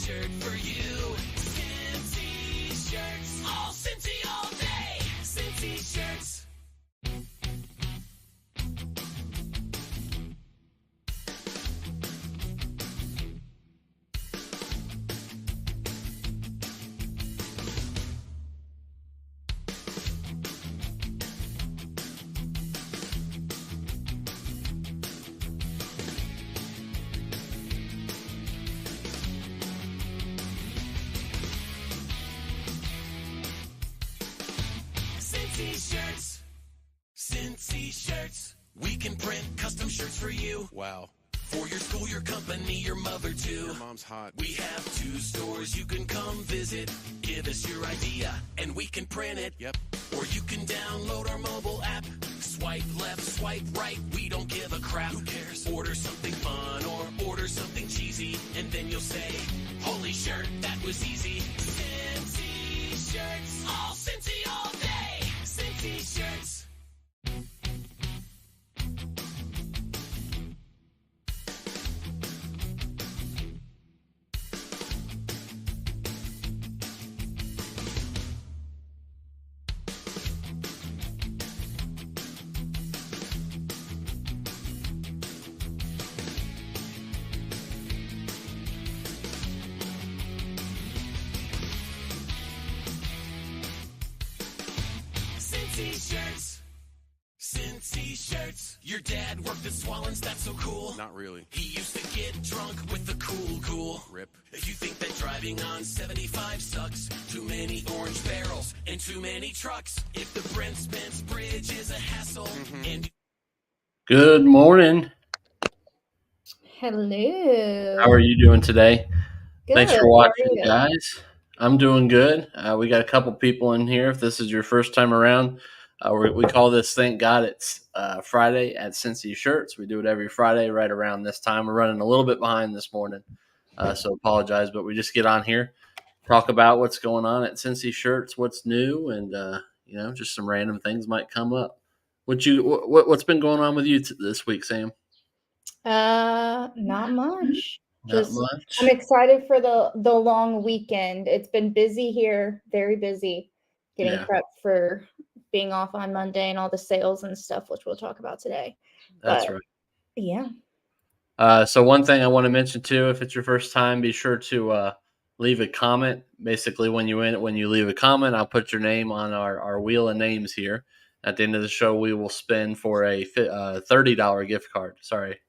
shirt for you. Cincy shirts, all Cincy all day. Cincy shirts. Cincy shirts. Cincy shirts. We can print custom shirts for you. Wow. For your school, your company, your mother too. Your mom's hot. We have 2 stores you can come visit. Give us your idea and we can print it. Yep. Or you can download our mobile app. Swipe left, swipe right, we don't give a crap. Who cares? Order something fun or order something cheesy. And then you'll say, holy shirt, that was easy. Cincy shirts, all Cincy all day. Cincy shirts. Cincy shirts. Cincy shirts. Your dad worked at Swallens, that's so cool. Not really. He used to get drunk with the cool. Rip. If you think that driving on 75 sucks, too many orange barrels and too many trucks. If the Brent Spence Bridge is a hassle and Good morning. Hello. How are you doing today? Good. Thanks for How are watching, you? guys. I'm doing good. We got a couple people in here. If this is your first time around, we call this Thank God It's Friday at Cincy Shirts. We do it every Friday right around this time. We're running a little bit behind this morning, so apologize. But we just get on here, talk about what's going on at Cincy Shirts, what's new, and just some random things might come up. What's been going on with you this week, Sam? Not much. Not much. I'm excited for the long weekend. It's been busy here, very busy, getting Yeah. prepped for being off on Monday and all the sales and stuff, which we'll talk about today. That's But, right. Yeah. So one thing I want to mention too, if it's your first time, be sure to leave a comment. Basically, when you leave a comment, I'll put your name on our wheel of names here. At the end of the show, we will spin for a $30 gift card. Sorry,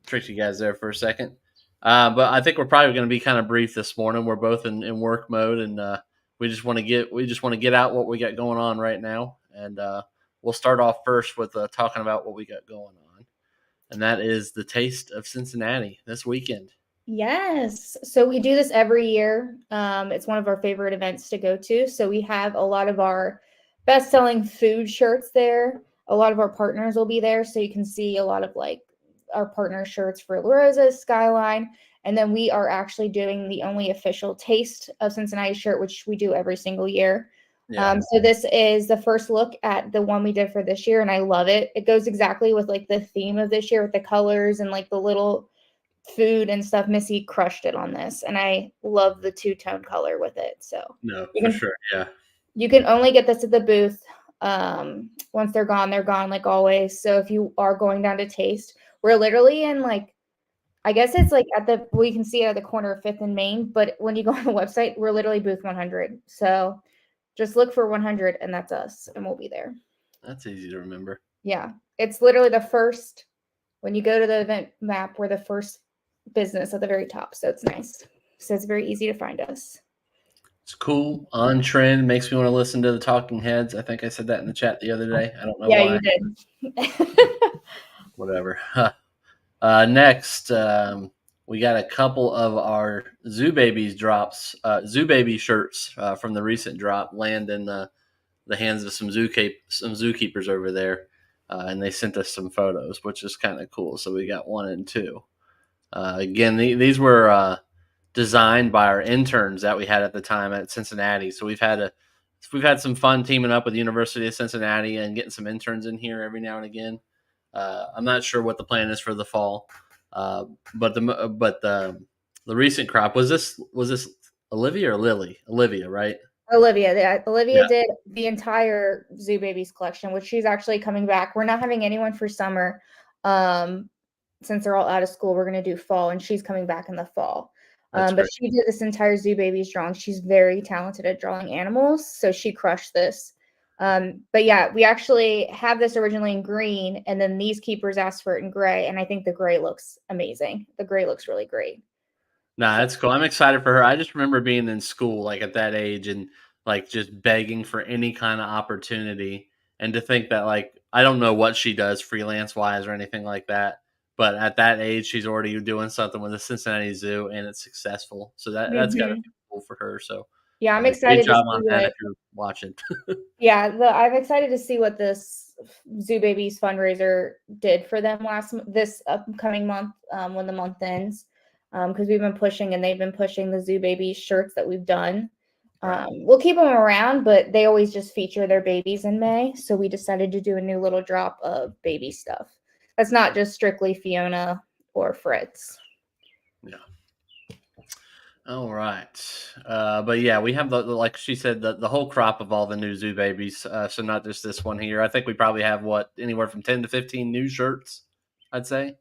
tricked you guys there for a second. But I think we're probably going to be kind of brief this morning. We're both in work mode, and we just want to get out what we got going on right now. And we'll start off first with talking about what we got going on, and that is the Taste of Cincinnati this weekend. Yes. So we do this every year. It's one of our favorite events to go to. So we have a lot of our best-selling food shirts there. A lot of our partners will be there. So you can see a lot of like our partner shirts for La Rosa, Skyline. And then we are actually doing the only official Taste of Cincinnati shirt, which we do every single year. Yeah. So this is the first look at the one we did for this year, and I love it. It goes exactly with like the theme of this year with the colors and like the little food and stuff. Missy crushed it on this, and I love the two-tone color with it. So No, you for can- sure. Yeah. you can only get this at the booth. Once they're gone, like always. So if you are going down to Taste, we're literally in like, I guess it's like we can see it at the corner of 5th and Main, but when you go on the website, we're literally booth 100. So just look for 100 and that's us, and we'll be there. That's easy to remember. Yeah. It's literally the first, when you go to the event map, we're the first business at the very top. So it's nice. So it's very easy to find us. It's cool, on trend, makes me want to listen to the Talking Heads. I think I said that in the chat the other day. I don't know Yeah, why. you did. Whatever. Next, we got a couple of our Zoo Baby shirts from the recent drop land in the hands of some zookeepers over there, and they sent us some photos, which is kind of cool. So we got 1 and 2. Again, these were designed by our interns that we had at the time at Cincinnati. So we've had some fun teaming up with the University of Cincinnati and getting some interns in here every now and again. I'm not sure what the plan is for the fall, but the the recent crop was this Olivia or Lily? Olivia, right? Olivia. Olivia Yeah, did the entire Zoo Babies collection, which she's actually coming back. We're not having anyone for summer. Since they're all out of school, we're going to do fall, and she's coming back in the fall. that's But great. she did this entire Zoo Babies drawing. She's very talented at drawing animals, so she crushed this. But yeah, we actually have this originally in green, and then these keepers asked for it in gray, and I think the gray looks amazing. The gray looks really great. Nah, So, that's cool. I'm excited for her. I just remember being in school, like at that age, and like just begging for any kind of opportunity. And to think that, like, I don't know what she does freelance wise or anything like that, but at that age, she's already doing something with the Cincinnati Zoo, and it's successful. So that's got to mhm. be cool for her. So, Yeah, I'm great excited to job see on that what. if you're watching. Yeah, I'm excited to see what this Zoo Babies fundraiser did for them this upcoming month when the month ends, because we've been pushing and they've been pushing the Zoo Babies shirts that we've done. Right. We'll keep them around, but they always just feature their babies in May, so we decided to do a new little drop of baby stuff. That's not just strictly Fiona or Fritz. Yeah. All right. But yeah, we have like she said, the whole crop of all the new Zoo Babies. So not just this one here. I think we probably have anywhere from 10 to 15 new shirts, I'd say.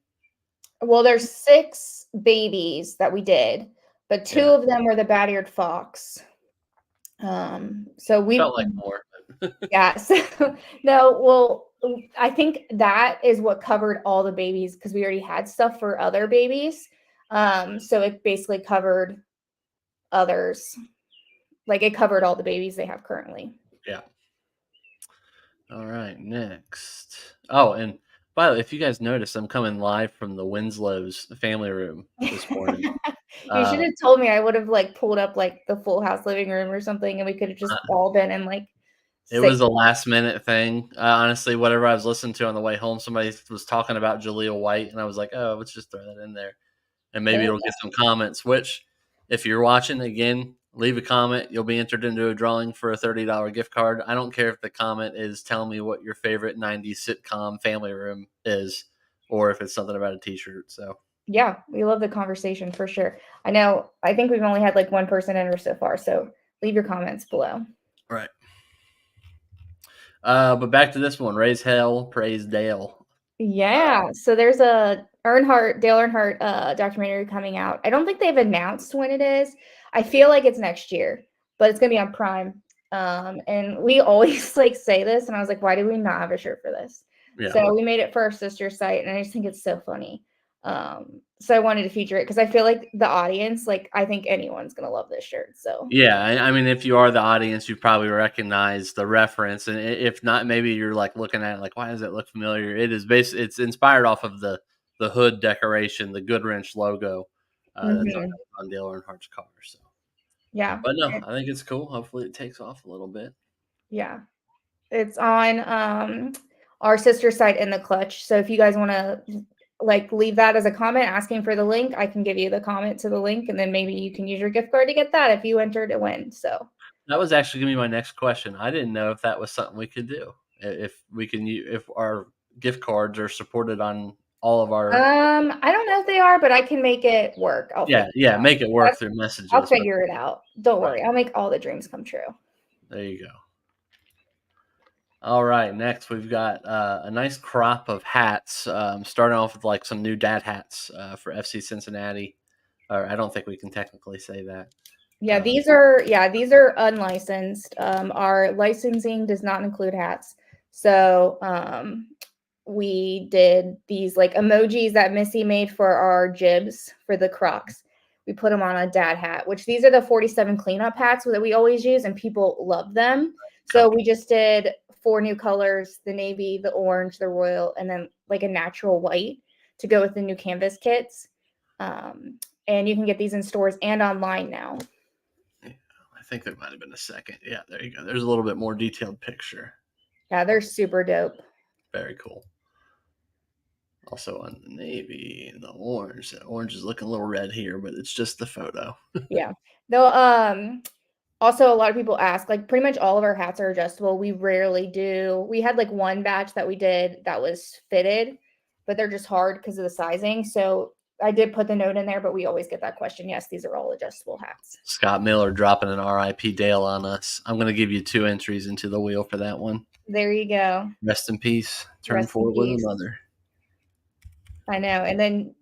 Well, there's 6 babies that we did, but 2 Yeah. of them were the bat-eared fox. So we Felt like more. yeah, so no, well, I think that is what covered all the babies because we already had stuff for other babies. So it basically covered others. Like it covered all the babies they have currently. Yeah. All right. Next. Oh, and by the way, if you guys notice, I'm coming live from the Winslow's family room this morning. You should Uh, have told me. I would have like pulled up like the Full House living room or something, and we could have just all been in like It six. was a last minute thing. Honestly, whatever I was listening to on the way home, somebody was talking about Jaleel White, and I was like, oh, let's just throw that in there. And maybe There it'll get some comments, which, if you're watching, again, leave a comment. You'll be entered into a drawing for a $30 gift card. I don't care if the comment is telling me what your favorite 90s sitcom family room is or if it's something about a t-shirt. So, Yeah, we love the conversation for sure. I know. I think we've only had like one person enter so far, so leave your comments below. right. But back to this one. Raise hell, praise Dale. Yeah, so there's a Dale Earnhardt documentary coming out. I don't think they've announced when it is. I feel like it's next year, but it's gonna be on Prime. And we always like say this, and I was like, why did we not have a shirt for this? Yeah. So we made it for our sister site, and I just think it's so funny. So I wanted to feature it because I feel like the audience, like I think anyone's gonna love this shirt. So Yeah, I mean, if you are the audience, you probably recognize the reference, and if not, maybe you're like looking at it like, why does it look familiar? It is it's inspired off of the hood decoration, the Goodwrench logo that's mhm. on Dale Earnhardt's car. So, Yeah, but no, I think it's cool. Hopefully, it takes off a little bit. yeah. It's on our sister site in the clutch. So if you guys want to like leave that as a comment asking for the link, I can give you the comment to the link, and then maybe you can use your gift card to get that if you enter to win. So That was actually gonna be my next question. I didn't know if that was something we could do. If we can, if our gift cards are supported on all of our. I don't know if they are, but I can make it work. Yeah, make it work through I'll messages. But figure it out. Don't right, worry. I'll make all the dreams come true. there you go. All right, next we've got a nice crop of hats. Starting off with like some new dad hats for FC Cincinnati. Or I don't think we can technically say that. Yeah, these are unlicensed. Our licensing does not include hats. So we did these like emojis that Missy made for our jibs for the Crocs. We put them on a dad hat, which these are the 47 cleanup hats that we always use, and people love them. So we just did 4 new colors: the navy, the orange, the royal, and then like a natural white to go with the new canvas kits. And you can get these in stores and online now. I think there might have been a second. Yeah, there you go. There's a little bit more detailed picture. Yeah, they're super dope. Very cool. Also on the navy and the orange. The orange is looking a little red here, but it's just the photo. Yeah. Though also a lot of people ask, like pretty much all of our hats are adjustable. We had like one batch that we did that was fitted, but they're just hard because of the sizing. So I did put the note in there, but we always get that question. Yes, these are all adjustable hats. Scott Miller dropping an RIP Dale on us. I'm going to give you 2 entries into the wheel for that one. There you go. Rest in peace. Turn Rest in forward with a peace. mother. I know. And then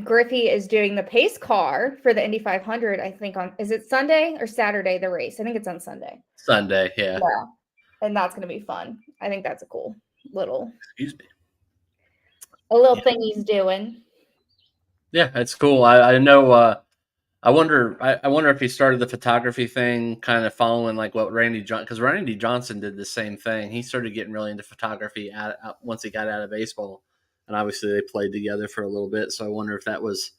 Griffey is doing the pace car for the Indy 500. I think is it Sunday or Saturday, the race? I think it's on Sunday. Sunday, yeah. And that's going to be fun. I think that's a cool little thing he's doing. Yeah, it's cool. I know. I wonder if he started the photography thing kind of following like what because Randy Johnson did the same thing. He started getting really into photography once he got out of baseball, and obviously they played together for a little bit. So I wonder if that was.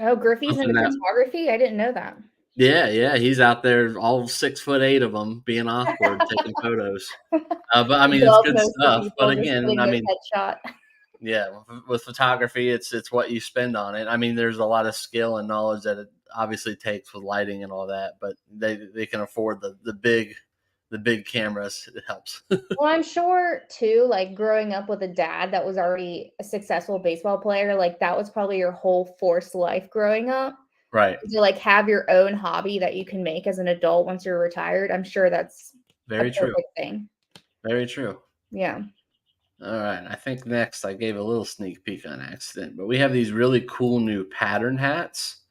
Oh, Griffey's into photography? I didn't know that. Yeah, he's out there, all 6'8" of them, being awkward, taking photos. But I mean, it's good stuff. But again, I mean, headshot. Yeah, with photography, it's what you spend on it. I mean, there's a lot of skill and knowledge that it obviously takes with lighting and all that, but they can afford the big cameras. It helps. Well, I'm sure too, like growing up with a dad that was already a successful baseball player, like that was probably your whole forced life growing up. Right. To like have your own hobby that you can make as an adult once you're retired. I'm sure that's very true. Thing. Very true. Yeah. All right. I think next I gave a little sneak peek on accident, but we have these really cool new pattern hats.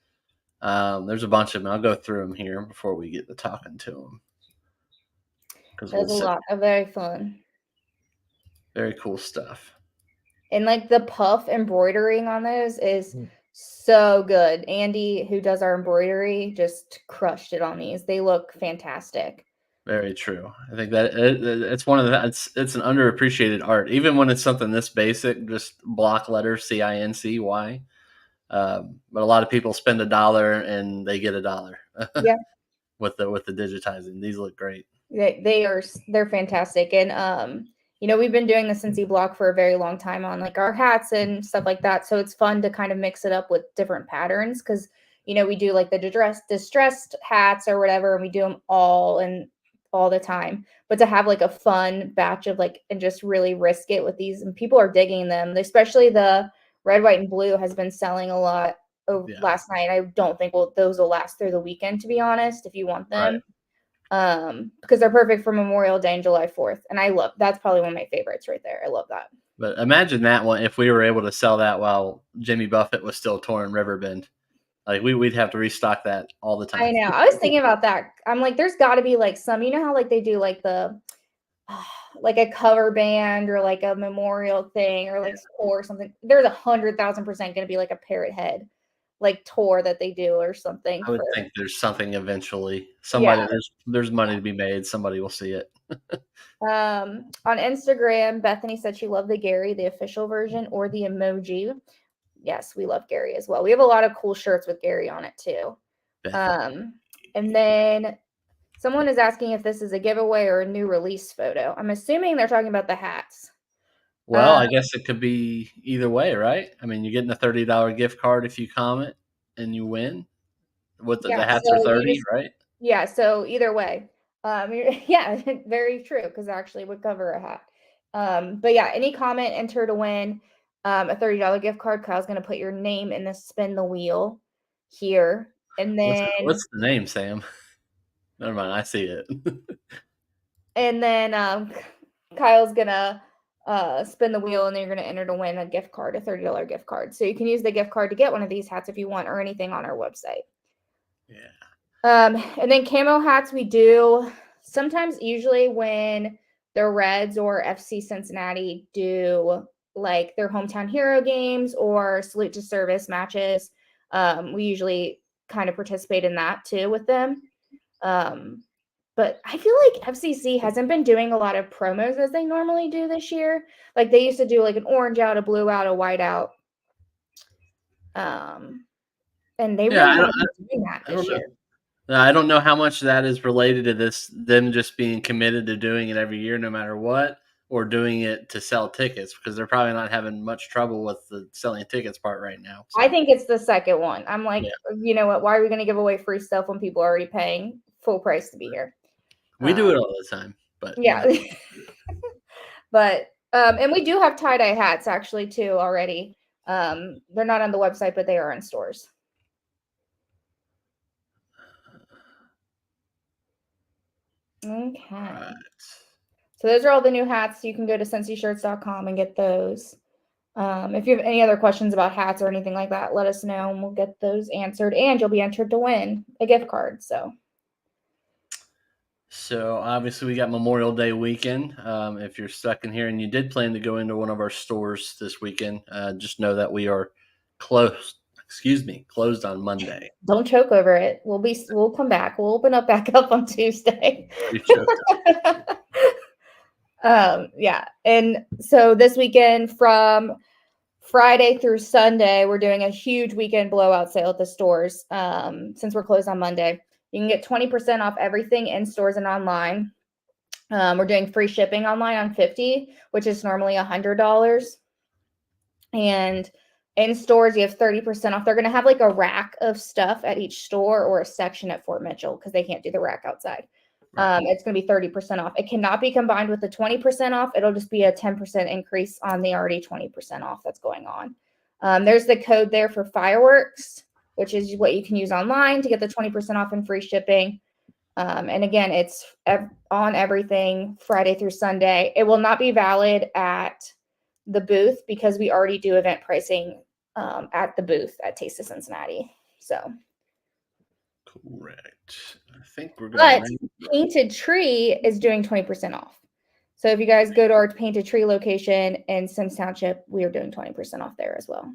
There's a bunch of them. I'll go through them here before we get to talking to them. There's a lot of very fun. Very cool stuff. And like the puff embroidering on those is so good. Andy, who does our embroidery, just crushed it on these. They look fantastic. Very true. I think that it's one of the it's an underappreciated art, even when it's something this basic, just block letters CINCY. But a lot of people spend $1 and they get $1. Yeah. with the digitizing, these look great. They're fantastic, and we've been doing the Cincy block for a very long time on like our hats and stuff like that. So it's fun to kind of mix it up with different patterns because we do like the distressed hats or whatever, and we do them all the time. But to have like a fun batch of like and just really risk it with these, and people are digging them, especially the red, white, and blue has been selling a lot last night. I don't think those will last through the weekend, to be honest, if you want them. Right. Because they're perfect for Memorial Day and July 4th. And that's probably one of my favorites right there. I love that. But imagine that one if we were able to sell that while Jimmy Buffett was still touring Riverbend. Like we'd have to restock that all the time. I know. I was thinking about that. I'm like, there's got to be like some, how like they do like the like a cover band or like a memorial thing or like or something. There's 100,000% going to be like a parrot head like tour that they do or something. I would think there's something eventually. Somebody there's money to be made. Somebody will see it. On Instagram, Bethany said she loved the Gary, the official version, or the emoji. Yes, we love Gary as well. We have a lot of cool shirts with Gary on it too. And then someone is asking if this is a giveaway or a new release photo. I'm assuming they're talking about the hats. Well, I guess it could be either way, right? I mean, you're getting a $30 gift card if you comment and you win. What the hats are 30, right? Yeah, so either way. Yeah, very true, because actually would cover a hat. But yeah, any comment, enter to win a $30 gift card. Kyle's going to put your name in the spin the wheel here. And then what's the name, Sam? Never mind, I see it. And then Kyle's going to spin the wheel, and then you're going to enter to win a gift card, a $30 gift card. So you can use the gift card to get one of these hats if you want, or anything on our website. Yeah. And then camo hats we do sometimes, usually when the Reds or FC Cincinnati do like their hometown hero games or salute to service matches. We usually kind of participate in that too with them. But I feel like FCC hasn't been doing a lot of promos as they normally do this year. Like they used to do like an orange out, a blue out, a white out. And they really haven't been doing that this year. I don't know how much that is related to them just being committed to doing it every year, no matter what, or doing it to sell tickets, because they're probably not having much trouble with the selling tickets part right now. So. I think it's the second one. I'm like, you know what? Why are we going to give away free stuff when people are already paying full price to be here? We do it all the time, but yeah. But And we do have tie-dye hats actually too already. They're not on the website, but they are in stores. Okay. Right. So those are all the new hats. You can go to sensyshirts.com and get those. If you have any other questions about hats or anything like that, let us know and we'll get those answered. And you'll be entered to win a gift card. So obviously we got Memorial Day weekend. If you're stuck in here and you did plan to go into one of our stores this weekend, just know that we are closed. Closed on Monday. Don't choke over it. We'll come back. We'll open up back up on Tuesday. You choked up. Yeah. And so this weekend from Friday through Sunday, we're doing a huge weekend blowout sale at the stores. Since we're closed on Monday, you can get 20% off everything in stores and online. We're doing free shipping online on 50, which is normally $100. And in stores, you have 30% off. They're going to have like a rack of stuff at each store or a section at Fort Mitchell because they can't do the rack outside. Right. It's going to be 30% off. It cannot be combined with the 20% off. It'll just be a 10% increase on the already 20% off that's going on. There's the code there for fireworks, which is what you can use online to get the 20% off and free shipping. And again, it's on everything Friday through Sunday. It will not be valid at the booth because we already do event pricing at the booth at Taste of Cincinnati. So Correct. I think we're going. But Painted Tree is doing 20% off. So if you guys go to our Painted Tree location in Sims Township, we are doing 20% off there as well.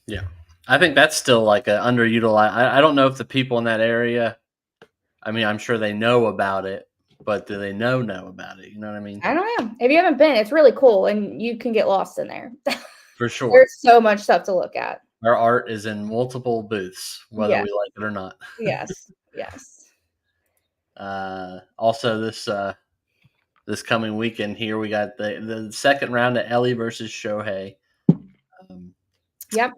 Yeah, I think that's still like a underutilized. I don't know if the people in that area. I mean, I'm sure they know about it, but do they know about it? You know what I mean? I don't know. If you haven't been, it's really cool, and you can get lost in there. For sure. There's so much stuff to look at. Our art is in multiple booths, whether we like it or not. Yes, yes. Also, this coming weekend here, we got the second round of Ellie versus Shohei. Yep.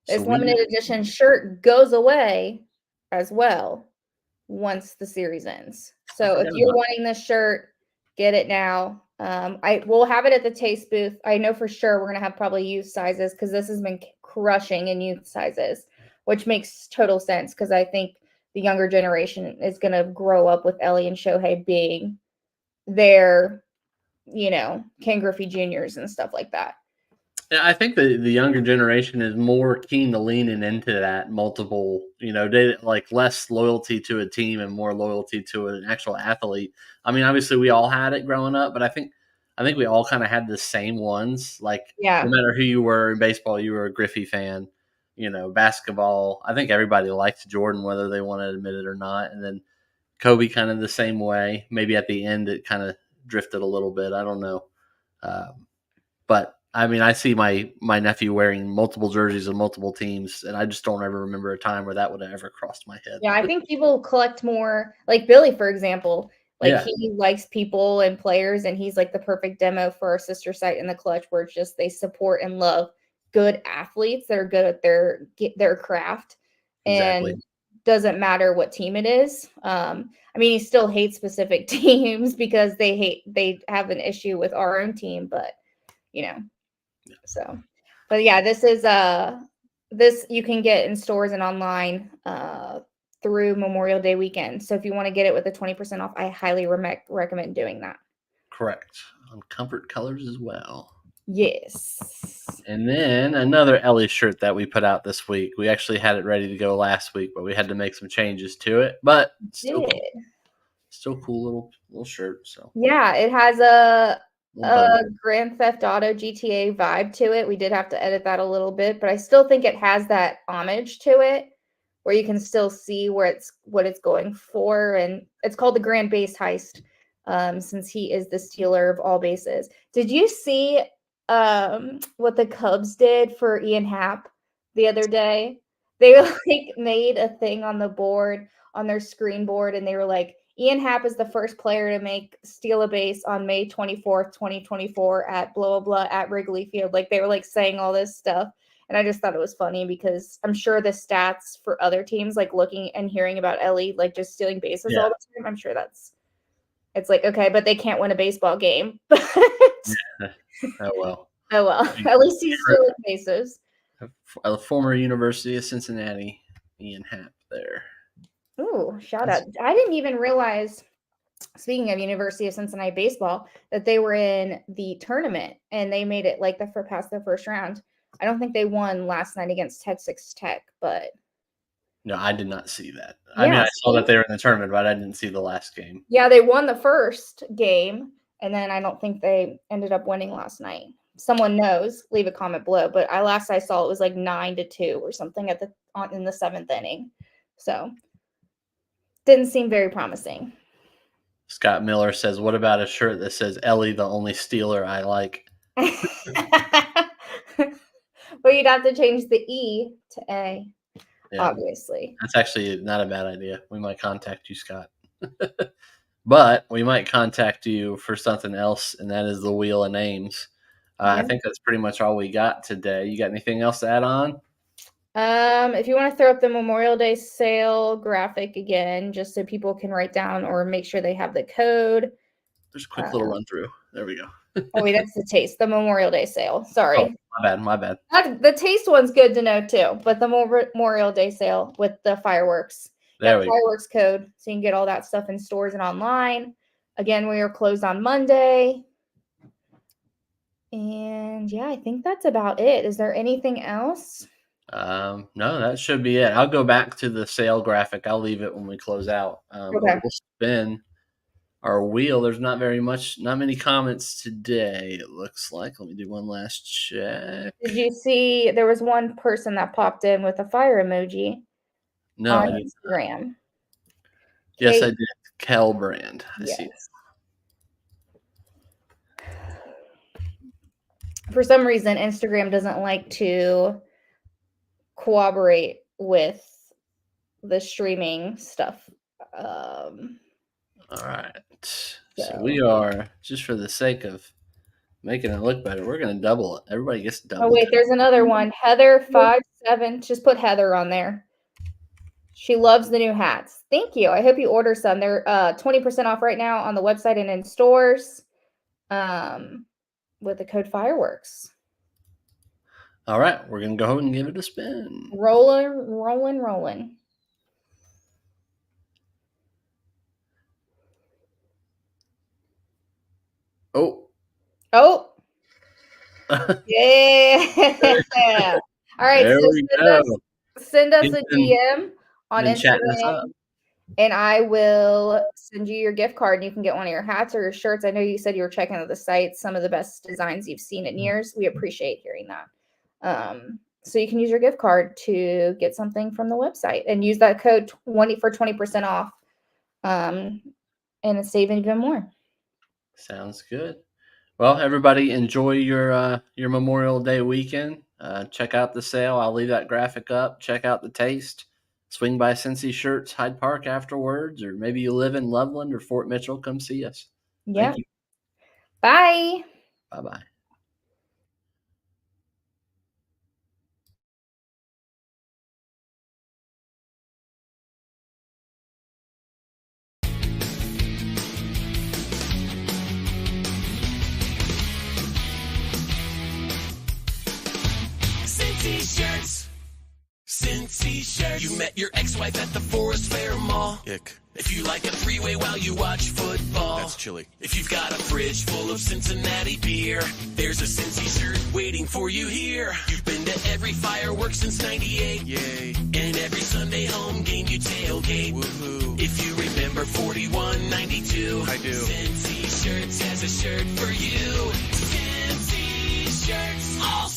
This limited edition shirt goes away as well once the series ends. So if you're wanting this shirt, get it now. We'll have it at the Taste booth. I know for sure we're gonna have probably youth sizes because this has been crushing in youth sizes, which makes total sense because I think the younger generation is gonna grow up with Ellie and Shohei being their, Ken Griffey Juniors and stuff like that. Yeah, I think the younger generation is more keen to leaning into that multiple, they like less loyalty to a team and more loyalty to an actual athlete. I mean, obviously we all had it growing up, but I think we all kind of had the same ones. Like, no matter who you were in baseball, you were a Griffey fan. Basketball, I think everybody liked Jordan, whether they want to admit it or not. And then Kobe kind of the same way. Maybe at the end it kind of drifted a little bit. I don't know. But I mean, I see my nephew wearing multiple jerseys of multiple teams, and I just don't ever remember a time where that would have ever crossed my head. Yeah, I think people collect more, like Billy, for example. He likes people and players, and he's like the perfect demo for our sister site in the Clutch, where it's just they support and love good athletes that are good at their craft. Exactly. And doesn't matter what team it is. I mean, he still hates specific teams because they have an issue with our own team, but so, but yeah, this is this you can get in stores and online through Memorial Day weekend. So if you want to get it with the 20% off, I highly recommend doing that. Correct. On Comfort Colors as well. Yes. And then another Ellie shirt that we put out this week. We actually had it ready to go last week, but we had to make some changes to it. But still cool little shirt. So yeah, it has a Grand Theft Auto GTA vibe to it. We did have to edit that a little bit, but I still think it has that homage to it where you can still see what it's going for. And it's called the Grand Base Heist, since he is the stealer of all bases. Did you see what the Cubs did for Ian Happ the other day? They made a thing on the board, on their screen board, and they were like, Ian Happ is the first player to steal a base on May 24th, 2024 at blah, blah, blah at Wrigley Field. Like they were saying all this stuff. And I just thought it was funny because I'm sure the stats for other teams, looking and hearing about Ellie, just stealing bases all the time. I'm sure that's It's like, okay, but they can't win a baseball game. Oh, well. Oh, well. At least he's still in bases. A former University of Cincinnati, Ian Happ there. Ooh, shout out. I didn't even realize, speaking of University of Cincinnati baseball, that they were in the tournament and they made it like past the first round. I don't think they won last night against Texas Tech, but no, I did not see that. I mean, I saw that they were in the tournament, but I didn't see the last game. Yeah, they won the first game, and then I don't think they ended up winning last night. Someone knows, leave a comment below. But last I saw, it was like 9-2 or something in the 7th inning. So didn't seem very promising. Scott Miller says, "What about a shirt that says Ellie, the only Steeler I like?" Well, you'd have to change the E to A, obviously. That's actually not a bad idea. We might contact you, Scott. But we might contact you for something else, and that is the Wheel of Names. I think that's pretty much all we got today. You got anything else to add on? If you want to throw up the Memorial Day sale graphic again, just so people can write down or make sure they have the code. Just a quick little run through. There we go. Oh, wait, that's the taste. The Memorial Day sale. Sorry. Oh, my bad. The taste one's good to know too, but the Memorial Day sale with the fireworks. There we go. Fireworks code, so you can get all that stuff in stores and online. Again, we are closed on Monday. And yeah, I think that's about it. Is there anything else? No, that should be it. I'll go back to the sale graphic. I'll leave it when we close out. Okay. We'll spin our wheel. There's not many comments today, it looks like. Let me do one last check. Did you see there was one person that popped in with a fire emoji? No, on Instagram. Yes, I did. Kel Brand. I see it. For some reason, Instagram doesn't like to cooperate with the streaming stuff. All right. So we are, just for the sake of making it look better, we're going to double it. Everybody gets double. Oh, wait, there's another one. Heather57. Just put Heather on there. She loves the new hats. Thank you. I hope you order some. They're 20% off right now on the website and in stores with the code Fireworks. All right. We're going to go ahead and give it a spin. Rolling. Oh. Yeah. All right. There we go. Send us a DM on Instagram, and I will send you your gift card, and you can get one of your hats or your shirts. I know you said you were checking out the site, some of the best designs you've seen in years. We appreciate hearing that. So you can use your gift card to get something from the website and use that code 20 for 20% off, and save even more. Sounds good. Well, everybody, enjoy your Memorial Day weekend. Check out the sale. I'll leave that graphic up. Check out the taste. Swing by Cincy Shirts, Hyde Park afterwards, or maybe you live in Loveland or Fort Mitchell. Come see us. Yeah. Thank you. Bye. Bye-bye. Cincy Shirts. You met your ex-wife at the Forest Fair Mall. Ick. If you like a three-way while you watch football. That's chilly. If you've got a fridge full of Cincinnati beer, there's a Cincy shirt waiting for you here. You've been to every fireworks since '98. Yay. And every Sunday home game you tailgate. Woohoo. If you remember 4192, I do. Cincy Shirts has a shirt for you. Cincy Shirts, all